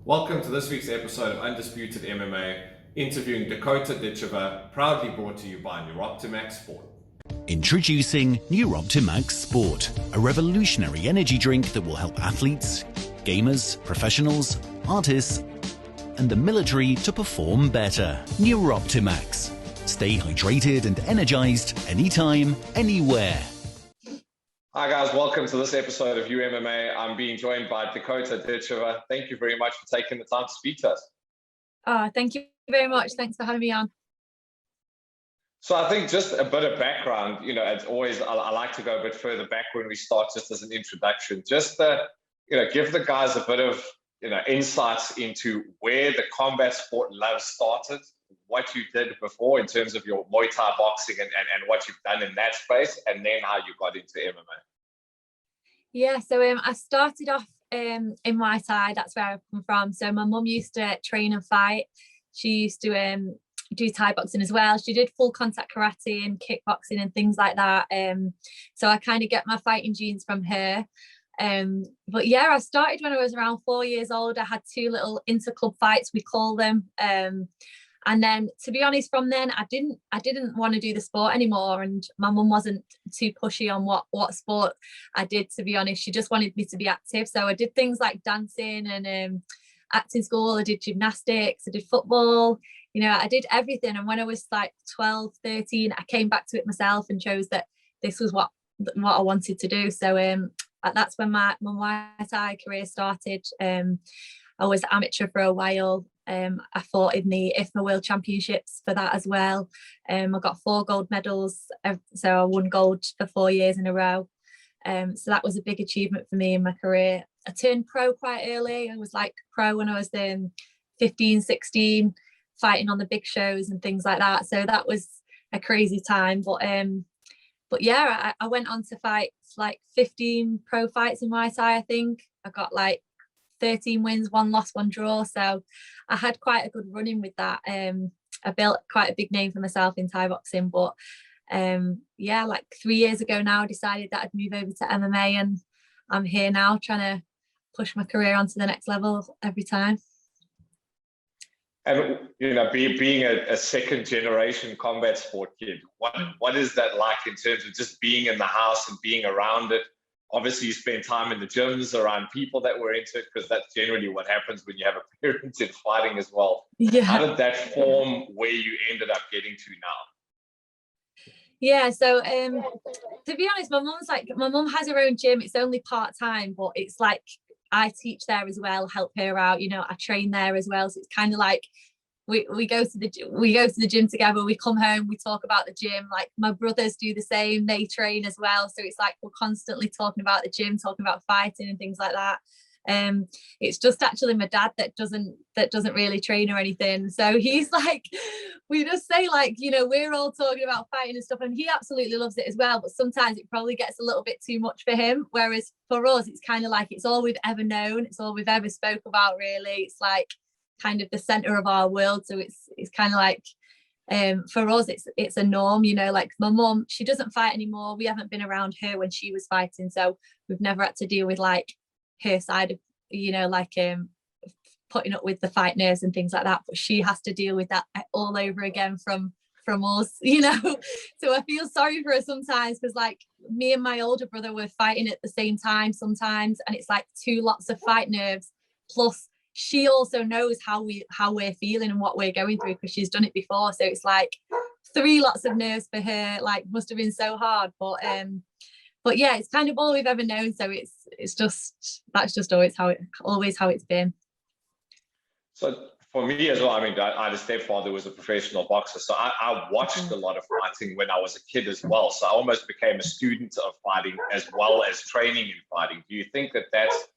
Welcome to this week's episode of Undisputed MMA, interviewing Dakota Ditcheva, proudly brought to you by Neuroptimax Sport. Introducing Neuroptimax Sport, a revolutionary energy drink that will help athletes, gamers, professionals, artists, and the military to perform better. Neuroptimax. Stay hydrated and energized anytime, anywhere. Hi guys, welcome to this episode of UMMA. I'm being joined by Dakota Ditcheva. Thank you very much for taking the time to speak to us. Thank you very much. Thanks for having me on. So I think just a bit of background, it's always, I like to go a bit further back when we start, just as an introduction, just to, give the guys a bit of, insights into where the combat sport love started, what you did before in terms of your Muay Thai boxing and what you've done in that space, and then how you got into MMA. Yeah, so I started off in Muay Thai. That's where I come from. So my mum used to train and fight. She used to do Thai boxing as well. She did full contact karate and kickboxing and things like that. So I kind of get my fighting genes from her. But yeah, I started when I was around 4 years old. I had two little inter-club fights, we call them. And then, to be honest, from then I didn't want to do the sport anymore, and my mum wasn't too pushy on what sport I did. To be honest, she just wanted me to be active. So I did things like dancing and acting school. I did gymnastics. I did football. I did everything. And when I was like 12, 13, I came back to it myself and chose that this was what I wanted to do. So that's when my Muay Thai career started. I was amateur for a while. I fought in the IFMA World Championships for that as well. I got 4 gold medals, so I won gold for 4 years in a row. So that was a big achievement for me in my career. I turned pro quite early. I was like pro when I was 15, 16, fighting on the big shows and things like that. So that was a crazy time. But yeah, I went on to fight like 15 pro fights in Muay Thai, I think. I got like 13 wins, 1 loss, 1 draw. So I had quite a good run-in with that. I built quite a big name for myself in Thai boxing. But yeah, like 3 years ago now, I decided that I'd move over to MMA, and I'm here now trying to push my career onto the next level every time. And being a second generation combat sport kid, what is that like in terms of just being in the house and being around it? Obviously, you spend time in the gyms around people that were into it, because that's generally what happens when you have a parent in fighting as well. Yeah. How did that form where you ended up getting to now? Yeah, so to be honest, my mum has her own gym. It's only part-time, but it's like I teach there as well, help her out. I train there as well. So it's kind of like we go to the gym together. We come home, we talk about the gym. Like my brothers do the same, they train as well. So it's like we're constantly talking about the gym, talking about fighting and things like that. It's just actually my dad that doesn't really train or anything. So he's like, we just say like, we're all talking about fighting and stuff, and he absolutely loves it as well. But sometimes it probably gets a little bit too much for him. Whereas for us, it's kind of like it's all we've ever known. It's all we've ever spoke about. Really, it's like kind of the center of our world. So it's kind of like for us, it's a norm. Like my mum, she doesn't fight anymore. We haven't been around her when she was fighting, so we've never had to deal with like her side of like putting up with the fight nerves and things like that, but she has to deal with that all over again from us. So I feel sorry for her sometimes, because like me and my older brother were fighting at the same time sometimes, and it's like 2 lots of fight nerves, plus she also knows how we're feeling and what we're going through, because she's done it before. So it's like 3 lots of nerves for her. Like must have been so hard. But yeah, it's kind of all we've ever known. So it's just that's just always how it's been. So for me as well, I had a stepfather who was a professional boxer, so I watched a lot of fighting when I was a kid as well. So I almost became a student of fighting as well as training in fighting. Do you think that that's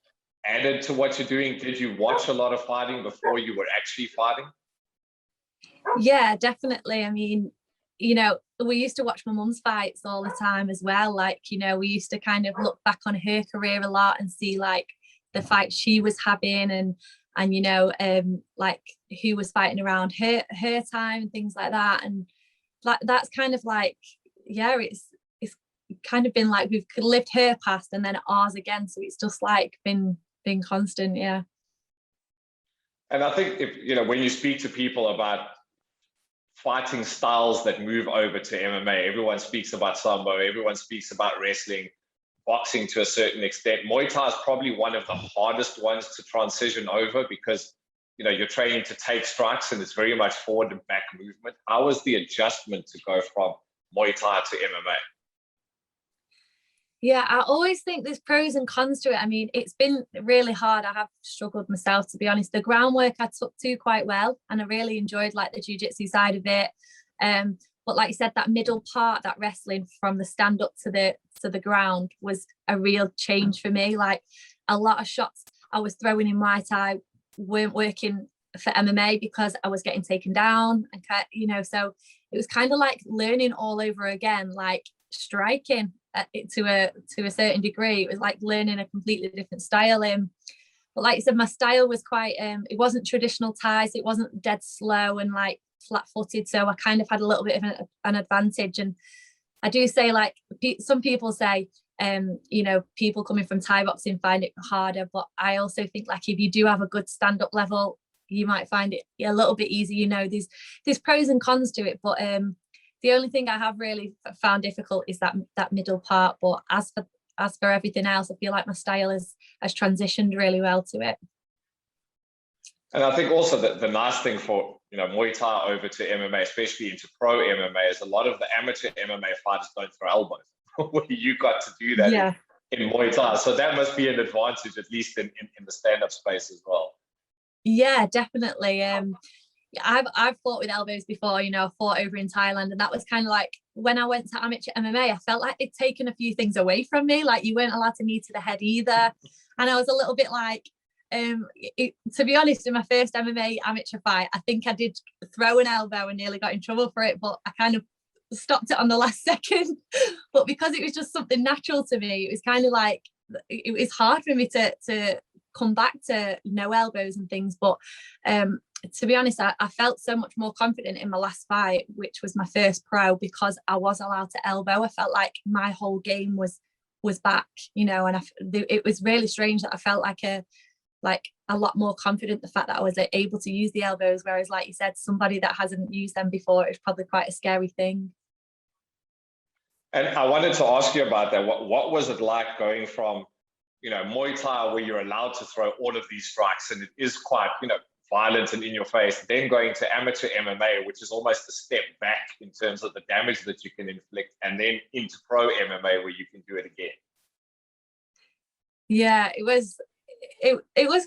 added to what you're doing? Did you watch a lot of fighting before you were actually fighting? Yeah, definitely. We used to watch my mum's fights all the time as well. Like, we used to kind of look back on her career a lot and see like the fights she was having and like who was fighting around her time and things like that. And like that's kind of like, yeah, it's kind of been like we've lived her past and then ours again. So it's just like been constant, yeah. And I think when you speak to people about fighting styles that move over to MMA, everyone speaks about Sambo, everyone speaks about wrestling, boxing to a certain extent. Muay Thai is probably one of the hardest ones to transition over because you're training to take strikes and it's very much forward and back movement. How was the adjustment to go from Muay Thai to MMA? Yeah, I always think there's pros and cons to it. I mean, it's been really hard. I have struggled myself, to be honest. The groundwork I took to quite well, and I really enjoyed like the jiu-jitsu side of it. But like you said, that middle part, that wrestling from the stand up to the ground was a real change for me. Like a lot of shots I was throwing in Muay Thai weren't working for MMA because I was getting taken down, and so it was kind of like learning all over again, like striking to a certain degree. It was like learning a completely different style. But like you said, my style was quite it wasn't traditional ties, it wasn't dead slow and like flat-footed, so I kind of had a little bit of an advantage. And I do say, like, some people say people coming from Thai boxing find it harder, but I also think like if you do have a good stand-up level, you might find it a little bit easier. There's pros and cons to it, but the only thing I have really found difficult is that middle part. But as for everything else, I feel like my style has transitioned really well to it. And I think also that the nice thing for Muay Thai over to MMA, especially into pro MMA, is a lot of the amateur MMA fighters don't throw elbows. Where you got to do that in Muay Thai, so that must be an advantage, at least in the stand-up space as well. Yeah, definitely. I've fought with elbows before. I fought over in Thailand, and that was kind of like when I went to amateur MMA, I felt like it'd taken a few things away from me. Like you weren't allowed to knee to the head either, and I was a little bit like, to be honest, in my first MMA amateur fight, I think I did throw an elbow and nearly got in trouble for it, but I kind of stopped it on the last second. But because it was just something natural to me, it was kind of like it was hard for me to come back to no elbows and things. But to be honest, I felt so much more confident in my last fight, which was my first pro, because I was allowed to elbow. I felt like my whole game was back, and it was really strange that I felt like a lot more confident, the fact that I was able to use the elbows, whereas like you said, somebody that hasn't used them before, it's probably quite a scary thing. And I wanted to ask you about that. What was it like going from Muay Thai, where you're allowed to throw all of these strikes and it is quite violent and in your face, then going to amateur MMA, which is almost a step back in terms of the damage that you can inflict, and then into pro MMA where you can do it again? Yeah, it was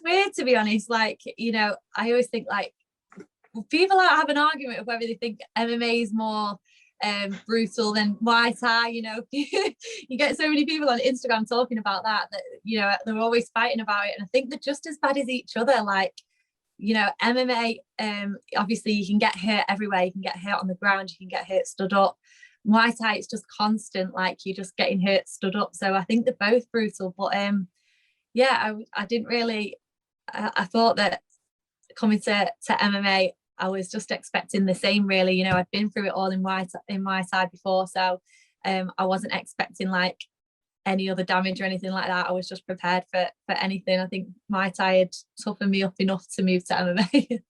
weird, to be honest. Like, I always think like people have an argument of whether they think MMA is more brutal than Muay Thai. You get so many people on Instagram talking about that they're always fighting about it, and I think they're just as bad as each other. Like, MMA, obviously you can get hurt everywhere. You can get hurt on the ground, you can get hurt stood up. Muay Thai, it's just constant, like you're just getting hurt stood up. So I think they're both brutal, but I didn't really I thought that coming to MMA, I was just expecting the same, really. I'd been through it all in Muay Thai before, so I wasn't expecting like any other damage or anything like that. I was just prepared for anything. I think Muay Thai had toughened me up enough to move to MMA.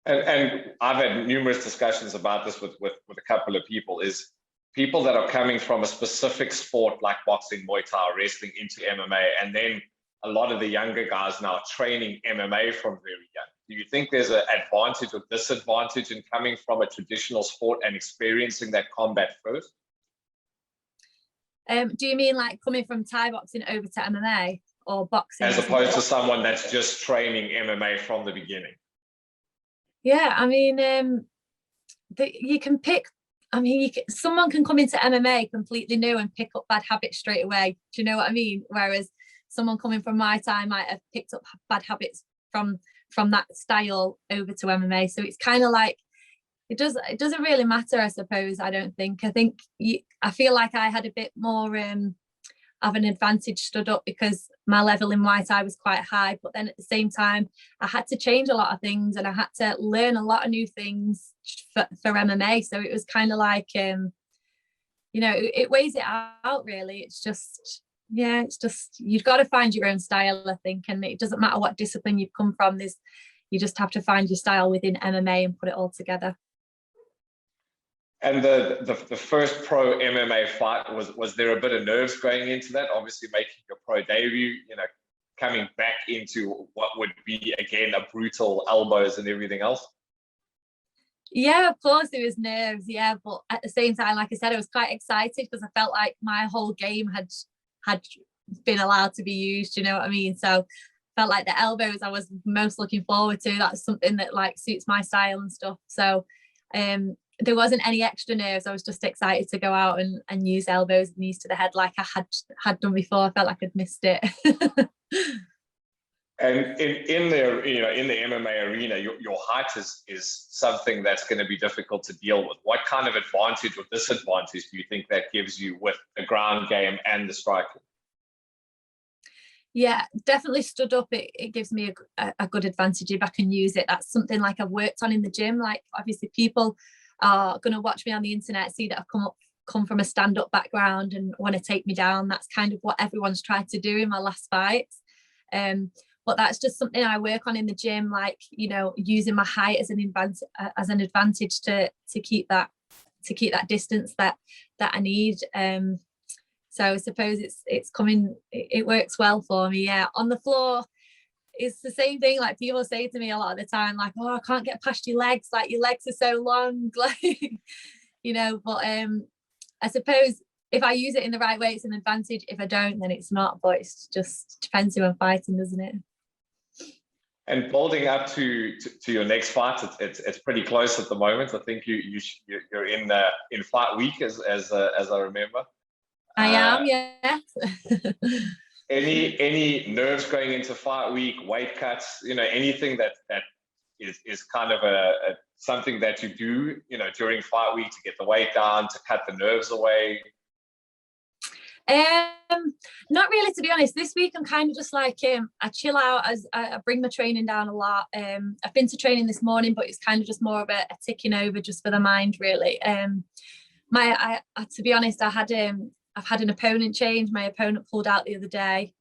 And I've had numerous discussions about this with a couple of people, is people that are coming from a specific sport like boxing, Muay Thai, wrestling into MMA, and then a lot of the younger guys now training MMA from very young. Do you think there's an advantage or disadvantage in coming from a traditional sport and experiencing that combat first? Do you mean like coming from Thai boxing over to MMA, or boxing? As opposed to someone that's just training MMA from the beginning? Yeah, I mean, you can pick. I mean, someone can come into MMA completely new and pick up bad habits straight away. Do you know what I mean? Whereas someone coming from Muay Thai might have picked up bad habits from that style over to MMA. So it's kind of like it doesn't really matter, I suppose. I don't think. I feel like I had a bit more of an advantage stood up because my level in Muay Thai was quite high, but then at the same time I had to change a lot of things and I had to learn a lot of new things for MMA. So it was kind of like it weighs it out, really. It's just Yeah, it's just, you've got to find your own style, I think, and it doesn't matter what discipline you've come from. You just have to find your style within MMA and put it all together. And the first pro MMA fight, was there a bit of nerves going into that? Obviously, making your pro debut, coming back into what would be again a brutal elbows and everything else. Yeah, of course there was nerves, yeah, but at the same time, like I said, I was quite excited because I felt like my whole game had been allowed to be used, you know what I mean? So felt like the elbows I was most looking forward to. That's something that like suits my style and stuff. So there wasn't any extra nerves. I was just excited to go out and use elbows and knees to the head like I had done before. I felt like I'd missed it. And in the MMA arena, your height is something that's going to be difficult to deal with. What kind of advantage or disadvantage do you think that gives you with the ground game and the striking? Yeah, definitely stood up. It gives me a good advantage if I can use it. That's something like I've worked on in the gym. Like obviously people are going to watch me on the internet, see that I've come from a stand-up background and want to take me down. That's kind of what everyone's tried to do in my last fights. But that's just something I work on in the gym, like, using my height as an advantage to keep that distance that I need. So I suppose it's coming, it works well for me. Yeah. On the floor, it's the same thing. Like people say to me a lot of the time, like, oh, I can't get past your legs. Like your legs are so long, like, but I suppose if I use it in the right way, it's an advantage. If I don't, then it's not, but it's just depends who I'm fighting, doesn't it? And building up to your next fight, it's pretty close at the moment. I think you're in fight week as I remember. I am, yes. Any nerves going into fight week, weight cuts, anything that is kind of something that you do, during fight week to get the weight down, to cut the nerves away? Not really, to be honest. This week I'm kind of just like I chill out as I bring my training down a lot. I've been to training this morning, but it's kind of just more of a ticking over just for the mind, really. To be honest, I've had an opponent change. My opponent pulled out the other day,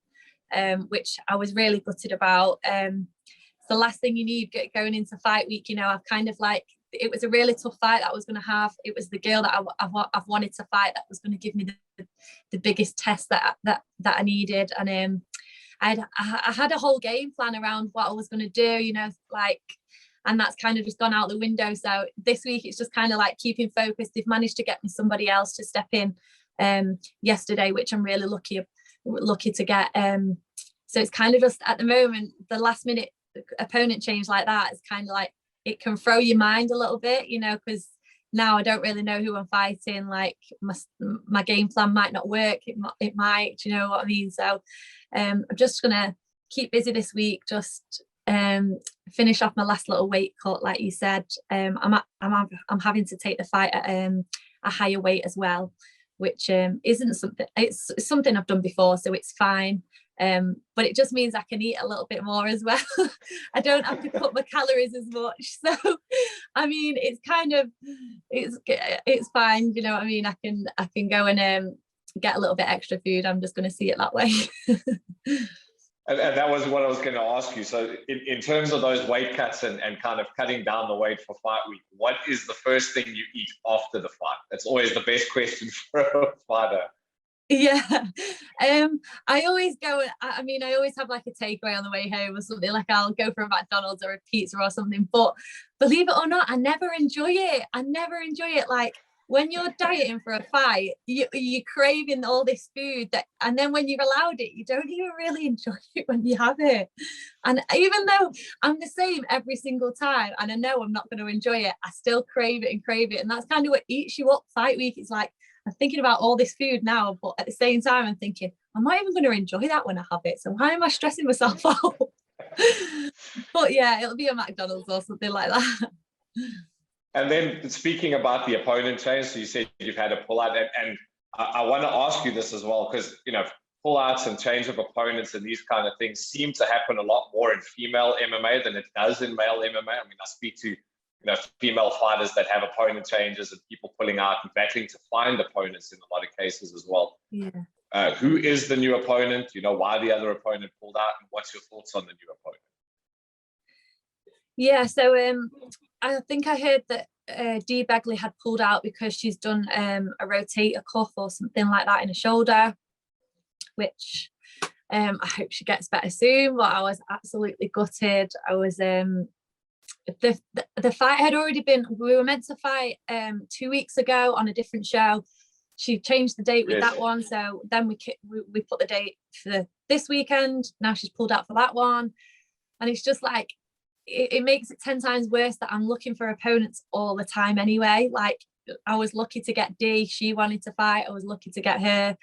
which I was really gutted about. It's the last thing you need going into fight week. I've kind of like, it was a really tough fight that I was going to have. It was the girl that I've wanted to fight that was going to give me the biggest test that I needed. And I had a whole game plan around what I was going to do, and that's kind of just gone out the window. So this week it's just kind of like keeping focused. They've managed to get me somebody else to step in yesterday, which I'm really lucky to get. So it's kind of just at the moment, the last minute opponent change like that is kind of like, it can throw your mind a little bit, because now I don't really know who I'm fighting. Like my game plan might not work. It might, you know what I mean? So I'm just gonna keep busy this week, just finish off my last little weight cut, like you said. I'm having to take the fight at a higher weight as well, which isn't something, it's something I've done before, so it's fine. But it just means I can eat a little bit more as well. I don't have to cut my calories as much. So I mean, it's kind of, it's fine, you know what I mean? I can go and get a little bit extra food. I'm just going to see it that way. And that was what I was going to ask you. So in terms of those weight cuts and kind of cutting down the weight for fight week, what is the first thing you eat after the fight? That's always the best question for a fighter. Yeah. I always go, I always have like a takeaway on the way home or something. Like I'll go for a McDonald's or a pizza or something, but believe it or not, I never enjoy it. Like when you're dieting for a fight, you're craving all this food and then when you're allowed it, you don't even really enjoy it when you have it. And even though I'm the same every single time and I know I'm not going to enjoy it, I still crave it. And that's kind of what eats you up fight week. It's like, I'm thinking about all this food now, but at the same time, I'm thinking, I'm not even going to enjoy that when I have it. So why am I stressing myself out? But yeah, it'll be a McDonald's or something like that. And then speaking about the opponent change, so you said you've had a pullout, and I want to ask you this as well, because pullouts and change of opponents and these kind of things seem to happen a lot more in female MMA than it does in male MMA. I mean, I speak to female fighters that have opponent changes and people pulling out and battling to find opponents in a lot of cases as well. Yeah. Who is the new opponent? You know, why the other opponent pulled out, and what's your thoughts on the new opponent? Yeah, so I think I heard that Dee Begley had pulled out because she's done a rotator cuff or something like that in her shoulder, which I hope she gets better soon. But I was absolutely gutted. I was the fight had already been. We were meant to fight 2 weeks ago on a different show. She changed the date with that one, so then we put the date for this weekend. Now she's pulled out for that one, and it's just like it makes it 10 times worse that I'm looking for opponents all the time anyway. Like, I was lucky to get Dee. She wanted to fight. I was lucky to get her.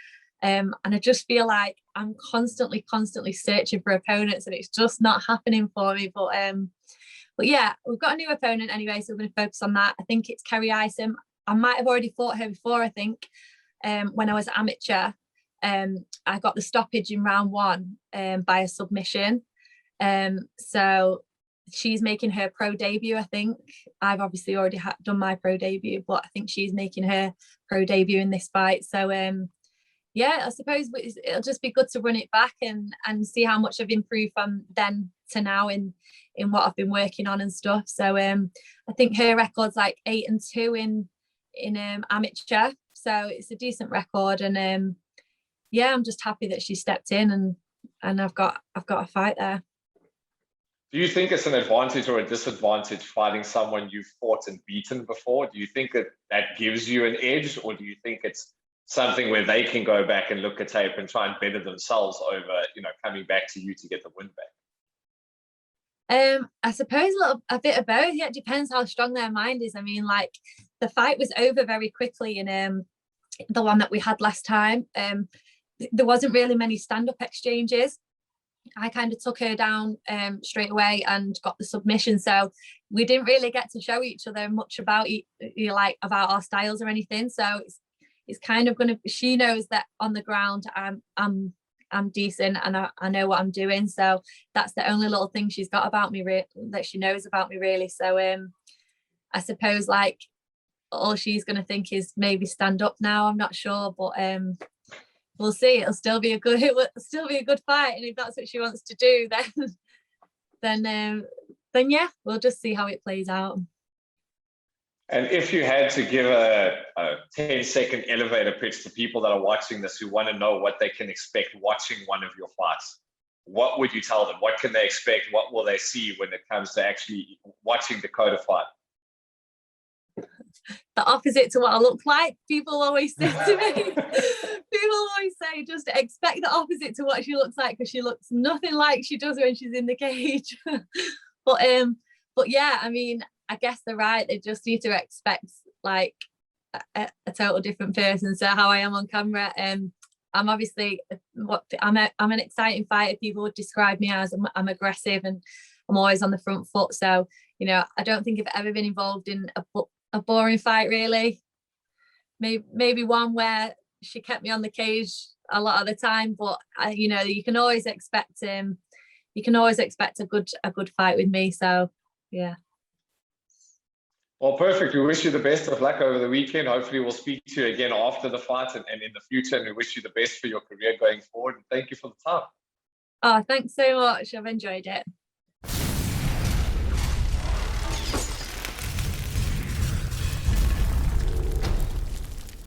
And I just feel like I'm constantly searching for opponents, and it's just not happening for me. But yeah, we've got a new opponent anyway, so we're going to focus on that. I think it's Kerry Isom. I might have already fought her before, I think, when I was amateur. I got the stoppage in round 1 by a submission. So she's making her pro debut, I think. I've obviously already done my pro debut, but I think she's making her pro debut in this fight. So yeah, I suppose it'll just be good to run it back and see how much I've improved from then to now in what I've been working on and stuff. So I think her record's like 8-2 in amateur, so it's a decent record. And yeah, I'm just happy that she stepped in and I've got a fight there. Do you think it's an advantage or a disadvantage fighting someone you've fought and beaten before? Do you think that gives you an edge, or do you think it's something where they can go back and look at tape and try and better themselves over, you know, coming back to you to get the win back? I suppose a bit of both. Yeah, it depends how strong their mind is. I mean, like, the fight was over very quickly in the one that we had last time. There wasn't really many stand-up exchanges. I kind of took her down straight away and got the submission. So we didn't really get to show each other much about about our styles or anything. So it's kind of she knows that on the ground I'm decent and I know what I'm doing. So that's the only little thing she's got about me that she knows about me, really. So I suppose, like, all she's going to think is maybe stand up now. I'm not sure, but we'll see. It'll still be a good fight, and if that's what she wants to do, then yeah, we'll just see how it plays out. And if you had to give a 10-second elevator pitch to people that are watching this who want to know what they can expect watching one of your fights, what would you tell them? What can they expect? What will they see when it comes to actually watching Dakota fight? The opposite to what I look like. People always say to me, people always say, just expect the opposite to what she looks like, because she looks nothing like she does when she's in the cage. But yeah, I mean, I guess they're right. They just need to expect like a total different person. So how I am on camera, I'm obviously I'm an exciting fighter. People would describe me as I'm aggressive and I'm always on the front foot. So, you know, I don't think I've ever been involved in a boring fight, really. Maybe one where she kept me on the cage a lot of the time, but you know, you can always expect a good fight with me. So yeah. Well, perfect. We wish you the best of luck over the weekend. Hopefully we'll speak to you again after the fight and in the future, and we wish you the best for your career going forward. And thank you for the time. Oh, thanks so much. I've enjoyed it.